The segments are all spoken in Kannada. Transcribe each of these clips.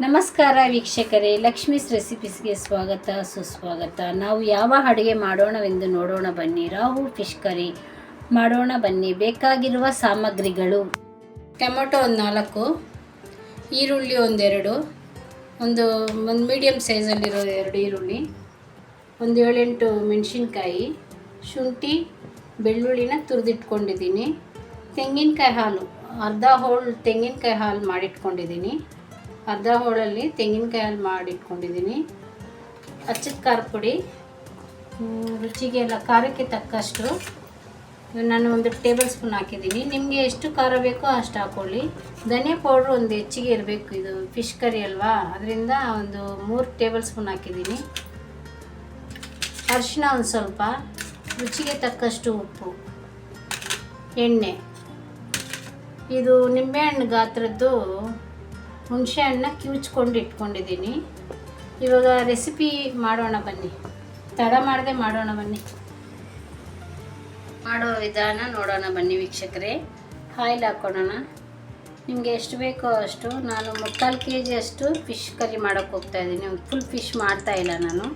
ನಮಸ್ಕಾರ ವೀಕ್ಷಕರೇ, ಲಕ್ಷ್ಮೀಸ್ ರೆಸಿಪೀಸ್ಗೆ ಸ್ವಾಗತ ಸುಸ್ವಾಗತ. ನಾವು ಯಾವ ಅಡುಗೆ ಮಾಡೋಣವೆಂದು ನೋಡೋಣ ಬನ್ನಿ. ರಾಹು ಫಿಶ್ ಕರಿ ಮಾಡೋಣ ಬನ್ನಿ. ಬೇಕಾಗಿರುವ ಸಾಮಗ್ರಿಗಳು: ಟೊಮೊಟೊ ಒಂದು 4, ಈರುಳ್ಳಿ ಒಂದೆರಡು, ಒಂದು ಮೀಡಿಯಮ್ ಸೈಜಲ್ಲಿರೋ 2 ಈರುಳ್ಳಿ, ಒಂದು 7-8 ಮೆಣಸಿನ್ಕಾಯಿ, ಶುಂಠಿ ಬೆಳ್ಳುಳ್ಳಿನ ತುರಿದಿಟ್ಕೊಂಡಿದ್ದೀನಿ, ತೆಂಗಿನಕಾಯಿ ಹಾಲು ಅರ್ಧ ಹೋಳು ತೆಂಗಿನಕಾಯಿ ಹಾಲು ಮಾಡಿಟ್ಕೊಂಡಿದ್ದೀನಿ, ಅರ್ಧ ಹೋಳಲ್ಲಿ ತೆಂಗಿನಕಾಯಿ ಹಾಲು ಮಾಡಿಟ್ಕೊಂಡಿದ್ದೀನಿ, ಅಚ್ಚದ ಖಾರ ಪುಡಿ, ರುಚಿಗೆ ಎಲ್ಲ ಖಾರಕ್ಕೆ ತಕ್ಕಷ್ಟು ನಾನು 1 ಟೇಬಲ್ ಸ್ಪೂನ್ ಹಾಕಿದ್ದೀನಿ. ನಿಮಗೆ ಎಷ್ಟು ಖಾರ ಬೇಕೋ ಅಷ್ಟು ಹಾಕ್ಕೊಳ್ಳಿ. ಧನಿಯಾ ಪೌಡ್ರು ಒಂದು ಹೆಚ್ಚಿಗೆ ಇರಬೇಕು, ಇದು ಫಿಶ್ ಕರಿ ಅಲ್ವಾ, ಅದರಿಂದ ಒಂದು 3 ಟೇಬಲ್ ಸ್ಪೂನ್ ಹಾಕಿದ್ದೀನಿ. ಅರಿಶಿನ ಒಂದು ಸ್ವಲ್ಪ, ರುಚಿಗೆ ತಕ್ಕಷ್ಟು ಉಪ್ಪು, ಎಣ್ಣೆ. ಇದು ನಿಂಬೆಹಣ್ಣು ಗಾತ್ರದ್ದು ಹುಣಸೆ ಹಣ್ಣನ್ನ ಕಿವುಚ್ಕೊಂಡು ಇಟ್ಕೊಂಡಿದ್ದೀನಿ. ಇವಾಗ ರೆಸಿಪಿ ಮಾಡೋಣ ಬನ್ನಿ. ತಡ ಮಾಡದೆ ಮಾಡೋಣ ಬನ್ನಿ. ಮಾಡೋ ವಿಧಾನ ನೋಡೋಣ ಬನ್ನಿ ವೀಕ್ಷಕರೇ. ಆಯಿಲ್ ಹಾಕ್ಕೊಳ್ಳೋಣ. ನಿಮಗೆ ಎಷ್ಟು ಬೇಕೋ ಅಷ್ಟು. ನಾನು 3/4 kg ಅಷ್ಟು ಫಿಶ್ ಕರಿ ಮಾಡೋಕ್ಕೆ ಹೋಗ್ತಾಯಿದ್ದೀನಿ. ಫುಲ್ ಫಿಶ್ ಮಾಡ್ತಾಯಿಲ್ಲ ನಾನು.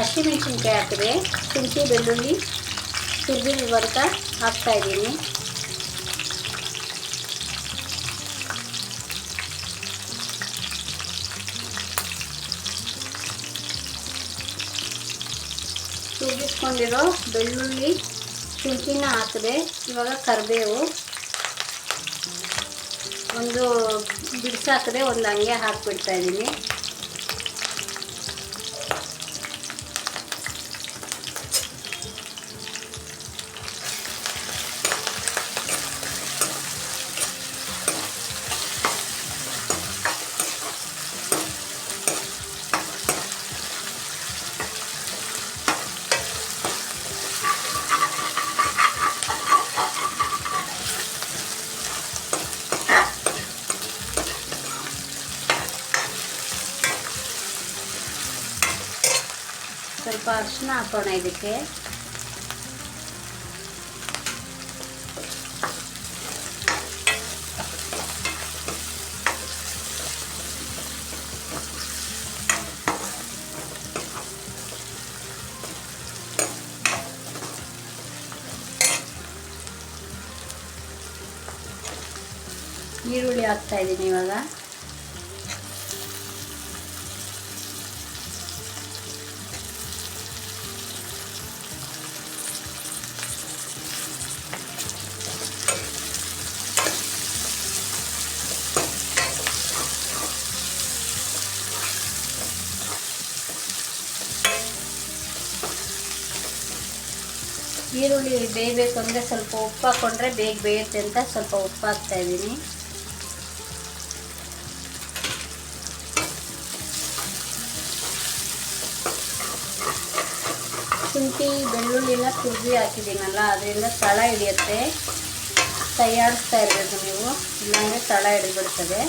ಹಸಿಮೆಣಸಿನ್ಕಾಯಿ ಹಾಕಿದೆ, ಶುಂಠಿ ಬೆಳ್ಳುಳ್ಳಿ ತುರಿದಿರುವಂತ ಹಾಕ್ತಾಯಿದ್ದೀನಿ. ತುರಿದಿಟ್ಕೊಂಡಿರೋ ಬೆಳ್ಳುಳ್ಳಿ ಶುಂಠಿನ ಹಾಕಿದೆ. ಇವಾಗ ಕರಿಬೇವು ಒಂದು ಬಿಡಿಸಾಕಿದೆ, ಒಂದು ಹಂಗೆ ಹಾಕಿಬಿಡ್ತಾಯಿದ್ದೀನಿ. ಸ್ವಲ್ಪ ಅರಿಶಿನ ಹಾಕೋಣ ಇದಕ್ಕೆ. ಈರುಳ್ಳಿ ಹಾಕ್ತಾ ಇದ್ದೀನಿ ಇವಾಗ. ಈರುಳ್ಳಿ ಬೇಯಬೇಕು ಅಂದರೆ ಸ್ವಲ್ಪ ಉಪ್ಪು ಹಾಕ್ಕೊಂಡ್ರೆ ಬೇಗ ಬೇಯುತ್ತೆ ಅಂತ ಸ್ವಲ್ಪ ಉಪ್ಪು ಹಾಕ್ತಾಯಿದ್ದೀನಿ. ಶುಂಠಿ ಬೆಳ್ಳುಳ್ಳಿನ ತುರಿದು ಹಾಕಿದ್ದೀನಲ್ಲ, ಅದರಿಂದ ತಳ ಹಿಡಿಯುತ್ತೆ. ಕೈಯಾಡಿಸ್ತಾ ಇರಬೇಕು ನೀವು, ಇಲ್ಲಾಂದರೆ ತಳ ಹಿಡಿಬಿಡ್ತದೆ.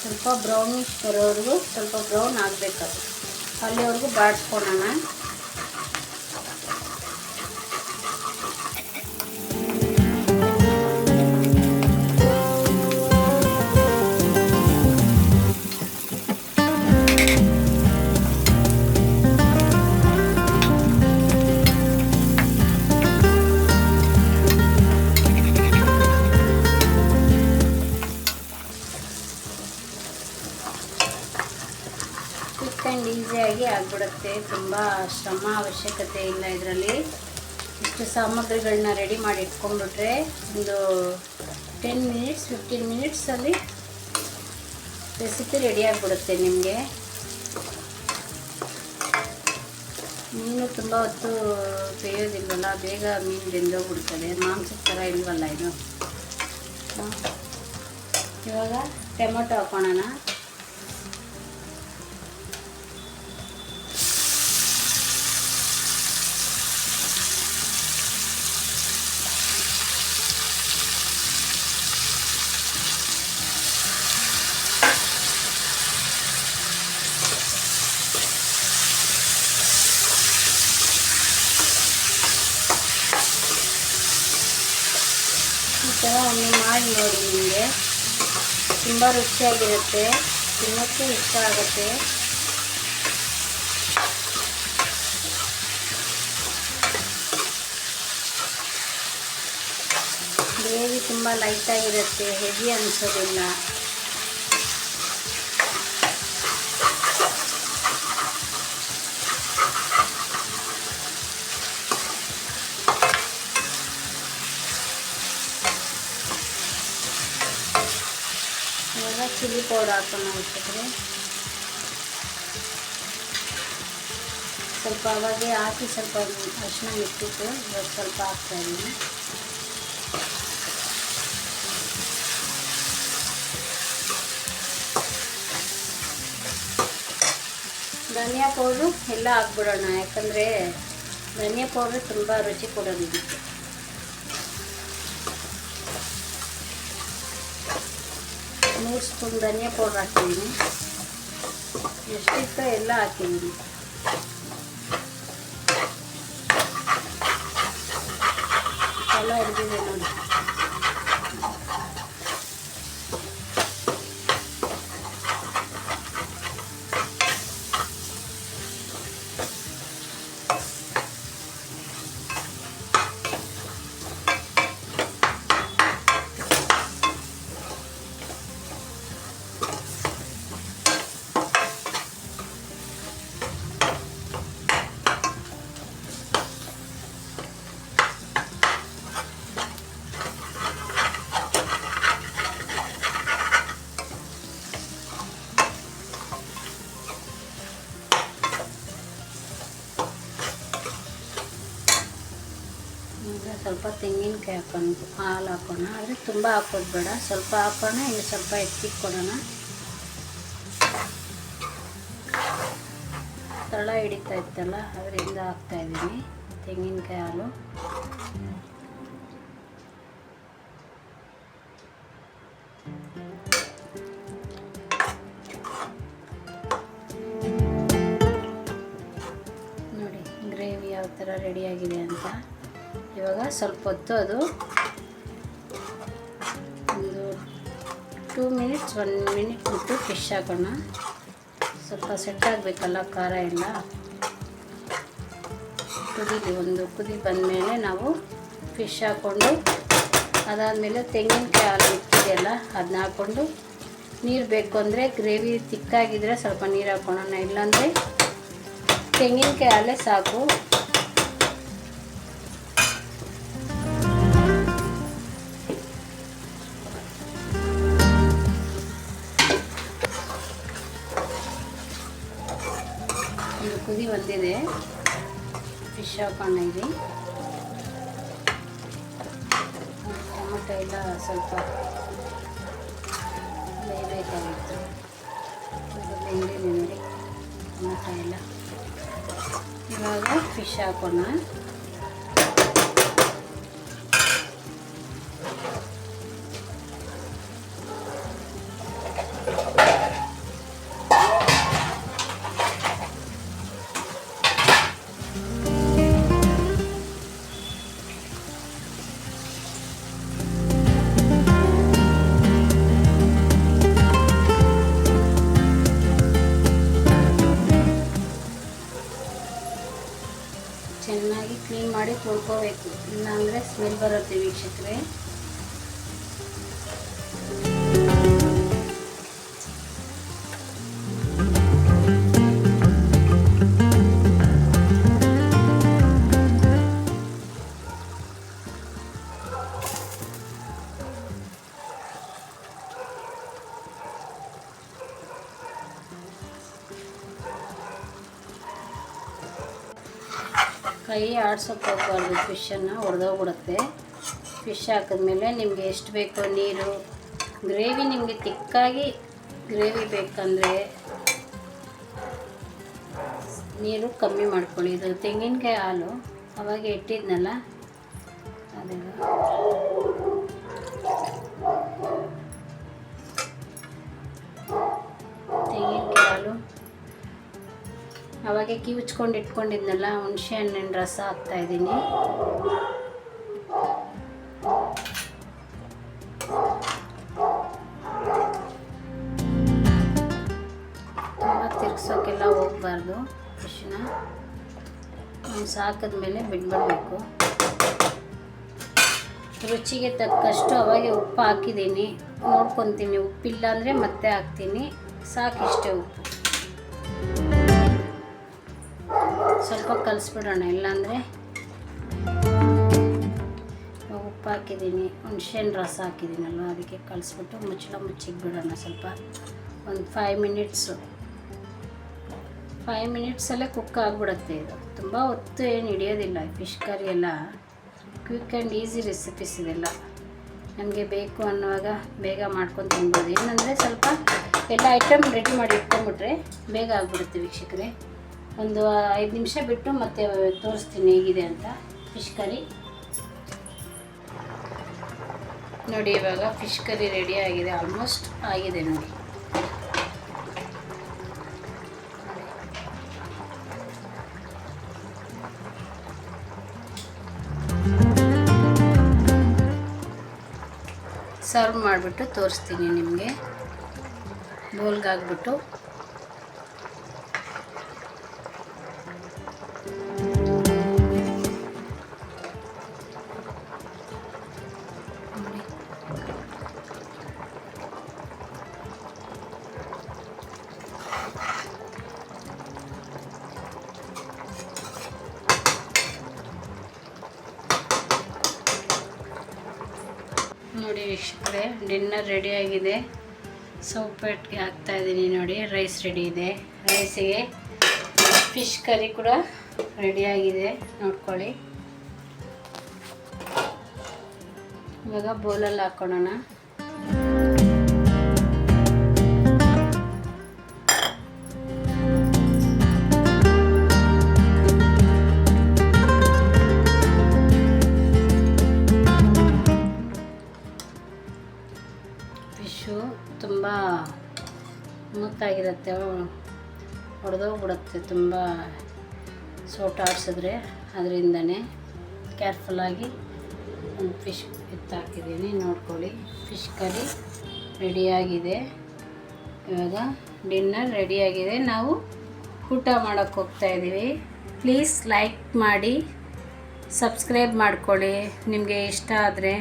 ಸ್ವಲ್ಪ ಬ್ರೌನಿಶ್ ಬರೋವರೆಗೂ, ಸ್ವಲ್ಪ ಬ್ರೌನ್ ಆಗಬೇಕು, ಅಲ್ಲಿವರೆಗೂ ಬಾಡಿಸ್ಕೊಳ್ಳೋಣ. ಈಸಿಯಾಗಿ ಆಗಿಬಿಡುತ್ತೆ. ತುಂಬ ಶ್ರಮ ಅವಶ್ಯಕತೆ ಇಲ್ಲ ಇದರಲ್ಲಿ. ಇಷ್ಟು ಸಾಮಗ್ರಿಗಳನ್ನ ರೆಡಿ ಮಾಡಿ ಇಟ್ಕೊಂಡ್ಬಿಟ್ರೆ ಒಂದು 15 ಮಿನಿಟ್ಸಲ್ಲಿ ರೆಸಿಪಿ ರೆಡಿಯಾಗಿಬಿಡುತ್ತೆ ನಿಮಗೆ. ಮೀನು ತುಂಬ ಹೊತ್ತು ಬೇಯೋದಿಲ್ವಲ್ಲ, ಬೇಗ ಮೀನು ಬೆಂದೋಗ್ಬಿಡ್ತದೆ. ಮಾಂಸದ ಥರ ಇಲ್ವಲ್ಲ ಇದು. ಇವಾಗ ಟೊಮೆಟೊ ಹಾಕೋಣ. ಈ ಥರ ಒಮ್ಮೆ ಮಾಡಿ ನೋಡಿ, ನಿಮಗೆ ತುಂಬ ರುಚಿಯಾಗಿರುತ್ತೆ, ತಿನ್ನೋಕ್ಕೂ ಇಷ್ಟ ಆಗುತ್ತೆ. ಗ್ರೇವಿ ತುಂಬ ಲೈಟಾಗಿರುತ್ತೆ, ಹೆವಿ ಅನಿಸೋದಿಲ್ಲ. ಇವಾಗ ಚಿಲ್ಲಿ ಪೌಡರ್ ಹಾಕೋಣ ವೀಕ್ಷಕರೇ. ಸ್ವಲ್ಪ ಅವಾಗೆ ಹಾಕಿ ಸ್ವಲ್ಪ ಅರಿಶಿನ ಇಟ್ಟಿತ್ತು, ಇವಾಗ ಸ್ವಲ್ಪ ಹಾಕ್ತಾಯಿದ್ದೀನಿ. ಧನಿಯಾ ಪೌಡ್ರು ಎಲ್ಲ ಹಾಕ್ಬಿಡೋಣ, ಯಾಕಂದರೆ ಧನಿಯಾ ಪೌಡ್ರು ತುಂಬ ರುಚಿ ಕೊಡೋದಿರುತ್ತೆ. ಮೂರು ಸ್ಪೂನ್ ಧನಿಯಾ ಪೌಡ್ರ್ ಹಾಕಿದ್ದೀನಿ. ಎಷ್ಟಿತ್ತೋ ಎಲ್ಲ ಹಾಕಿದ್ದೀನಿ. ಎಲ್ಲ ಹಿಡಿದಿದೆ ನೋಡಿ. ಈಗ ಸ್ವಲ್ಪ ತೆಂಗಿನಕಾಯಿ ಹಾಕೊಂಡು ಹಾಲು ಹಾಕೋಣ. ಆದರೆ ತುಂಬ ಹಾಕೋದು ಬೇಡ, ಸ್ವಲ್ಪ ಹಾಕೋಣ. ಇನ್ನು ಸ್ವಲ್ಪ ಎತ್ತಿಕ್ಕೊಡೋಣ. ತಳ ಹಿಡಿತಾ ಇತ್ತಲ್ಲ, ಅದರಿಂದ ಹಾಕ್ತಾಯಿದ್ದೀನಿ ತೆಂಗಿನಕಾಯಿ ಹಾಲು. ನೋಡಿ ಗ್ರೇವಿ ಯಾವ ಥರ ರೆಡಿಯಾಗಿದೆ ಅಂತ. ಇವಾಗ ಸ್ವಲ್ಪ ಹೊತ್ತು ಅದು ಒಂದು 2 ಮಿನಿಟ್ಸ್ 1 ಮಿನಿಟ್ ಬಿಟ್ಟು ಫಿಶ್ ಹಾಕೋಣ. ಸ್ವಲ್ಪ ಸೆಟ್ ಆಗಬೇಕಲ್ಲ ಖಾರ ಎಲ್ಲ. ಒಂದು ಕುದಿ ಬಂದಮೇಲೆ ನಾವು ಫಿಶ್ ಹಾಕ್ಕೊಂಡು, ಅದಾದಮೇಲೆ ತೆಂಗಿನಕಾಯಿ ಹಾಲು ಇಟ್ಟಿದೆಯಲ್ಲ ಅದನ್ನ ಹಾಕ್ಕೊಂಡು, ನೀರು ಬೇಕು ಅಂದರೆ ಗ್ರೇವಿ ತಿಕ್ಕಾಗಿದ್ದರೆ ಸ್ವಲ್ಪ ನೀರು ಹಾಕ್ಕೊಳ್ಳೋಣ, ಇಲ್ಲಾಂದರೆ ತೆಂಗಿನಕಾಯಿ ಹಾಲೇ ಸಾಕು. ಒಂದು ಕುದಿ ಬಂದಿದೆ, ಫಿಶ್ ಹಾಕೋಣ. ಇಲ್ಲಿ ಟೊಮೊಟೊ ಎಲ್ಲ ಸ್ವಲ್ಪ ಬೇಯಬೇಕಾಗಿತ್ತು, ಬೆಂದಿದೆ ನೋಡಿ ಟೊಮೊಟೊ ಎಲ್ಲ. ಇವಾಗ ಫಿಶ್ ಹಾಕೋಣ. ಚೆನ್ನಾಗಿ ಕ್ಲೀನ್ ಮಾಡಿ ತೊಳ್ಕೋಬೇಕು, ಇಲ್ಲಾಂದರೆ ಸ್ಮೆಲ್ ಬರುತ್ತೆ ವೀಕ್ಷಕರೇ. ಕೈ ಆಡ್ಸೋಕ್ಕೆ ಹೋಗ್ಬಾರ್ದು, ಫಿಶನ್ನು ಒಡೆದೋಗ್ಬಿಡುತ್ತೆ. ಫಿಶ್ ಹಾಕಿದ್ಮೇಲೆ ನಿಮಗೆ ಎಷ್ಟು ಬೇಕೋ ನೀರು, ಗ್ರೇವಿ ನಿಮಗೆ ತಿಕ್ಕಾಗಿ ಗ್ರೇವಿ ಬೇಕಂದರೆ ನೀರು ಕಮ್ಮಿ ಮಾಡ್ಕೊಳ್ಳಿ. ಇದು ತೆಂಗಿನಕಾಯಿ ಹಾಲು ಅವಾಗ ಇಟ್ಟಿದ್ನಲ್ಲ ಅದೆಲ್ಲ ತೆಂಗಿನಕಾಯಿ ಹಾಲು ಅವಾಗೆ ಕಿವುಚ್ಕೊಂಡು ಇಟ್ಕೊಂಡಿದ್ನಲ್ಲ, ಹುಣಸೆ ಹಣ್ಣಿನ ರಸ ಹಾಕ್ತಾಯಿದ್ದೀನಿ. ತುಂಬ ತಿರ್ಗ್ಸೋಕ್ಕೆಲ್ಲ ಹೋಗಬಾರ್ದು. ಫಿಶ್ನ ಸಾಕಿದ್ಮೇಲೆ ಬಿಟ್ಬಿಡಬೇಕು. ರುಚಿಗೆ ತಕ್ಕಷ್ಟು ಅವಾಗೆ ಉಪ್ಪು ಹಾಕಿದ್ದೀನಿ, ನೋಡ್ಕೊತೀನಿ. ಉಪ್ಪಿಲ್ಲ ಅಂದರೆ ಮತ್ತೆ ಹಾಕ್ತೀನಿ. ಸಾಕಿಷ್ಟೇ ಉಪ್ಪು. ಸ್ವಲ್ಪ ಕಲಿಸ್ಬಿಡೋಣ, ಇಲ್ಲಾಂದರೆ ಉಪ್ಪು ಹಾಕಿದ್ದೀನಿ, ಹುಣಸೆಹಣ್ಣು ರಸ ಹಾಕಿದ್ದೀನಲ್ವ ಅದಕ್ಕೆ ಕಲಿಸ್ಬಿಟ್ಟು ಮುಚ್ಚಳ ಮುಚ್ಚಿಗೆ ಬಿಡೋಣ. ಸ್ವಲ್ಪ ಒಂದು 5 ಮಿನಿಟ್ಸಲ್ಲೇ ಕುಕ್ ಆಗಿಬಿಡುತ್ತೆ. ಇದು ತುಂಬ ಹೊತ್ತು ಏನು ಹಿಡಿಯೋದಿಲ್ಲ. ಫಿಶ್ ಕರಿ ಎಲ್ಲ ಕ್ವಿಕ್ ಆ್ಯಂಡ್ ಈಸಿ ರೆಸಿಪೀಸ್ ಇದೆಲ್ಲ. ನಮಗೆ ಬೇಕು ಅನ್ನುವಾಗ ಬೇಗ ಮಾಡ್ಕೊಂಡು ತಿನ್ಬೋದು. ಏನಂದರೆ ಸ್ವಲ್ಪ ಎಲ್ಲ ಐಟಮ್ ರೆಡಿ ಮಾಡಿ ಇಟ್ಕೊಂಡ್ಬಿಟ್ರೆ ಬೇಗ ಆಗಿಬಿಡುತ್ತೆ ವೀಕ್ಷಕರೇ. ಒಂದು 5 ನಿಮಿಷ ಬಿಟ್ಟು ಮತ್ತೆ ತೋರಿಸ್ತೀನಿ ಹೇಗಿದೆ ಅಂತ ಫಿಶ್ ಕರಿ. ನೋಡಿ ಇವಾಗ ಫಿಶ್ ಕರಿ ರೆಡಿ ಆಗಿದೆ, ಆಲ್ಮೋಸ್ಟ್ ಆಗಿದೆ ನೋಡಿ. ಸರ್ವ್ ಮಾಡಿಬಿಟ್ಟು ತೋರಿಸ್ತೀನಿ ನಿಮಗೆ. ಬೋಲ್ಗೆ ಹಾಕ್ಬಿಟ್ಟು ನೋಡಿ ವೀಕ್ಷಕರೇ, ಡಿನ್ನರ್ ರೆಡಿಯಾಗಿದೆ. ಸೌಪೇಟ್ಗೆ ಹಾಕ್ತಾಯಿದ್ದೀನಿ ನೋಡಿ. ರೈಸ್ ರೆಡಿ ಇದೆ. ರೈಸಿಗೆ ಫಿಶ್ ಕರಿ ಕೂಡ ರೆಡಿಯಾಗಿದೆ, ನೋಡ್ಕೊಳ್ಳಿ. ಇವಾಗ ಬೌಲಲ್ಲಿ ಹಾಕ್ಕೊಳ್ಳೋಣ. ಫಿಶು ತುಂಬ ಮುತ್ತಾಗಿರುತ್ತೆ, ಹೊಡೆದೋಗ್ಬಿಡುತ್ತೆ ತುಂಬ ಸೋಟ ಆಡಿಸಿದ್ರೆ. ಅದರಿಂದನೇ ಕೇರ್ಫುಲ್ಲಾಗಿ ಒಂದು ಫಿಶ್ ಎತ್ತಾಕಿದ್ದೀನಿ, ನೋಡ್ಕೊಳ್ಳಿ. ಫಿಶ್ ಕರಿ ರೆಡಿಯಾಗಿದೆ. ಇವಾಗ ಡಿನ್ನರ್ ರೆಡಿಯಾಗಿದೆ. ನಾವು ಊಟ ಮಾಡೋಕ್ಕೆ ಹೋಗ್ತಾಯಿದ್ದೀವಿ. ಪ್ಲೀಸ್ ಲೈಕ್ ಮಾಡಿ, ಸಬ್ಸ್ಕ್ರೈಬ್ ಮಾಡ್ಕೊಳ್ಳಿ ನಿಮಗೆ ಇಷ್ಟ ಆದರೆ.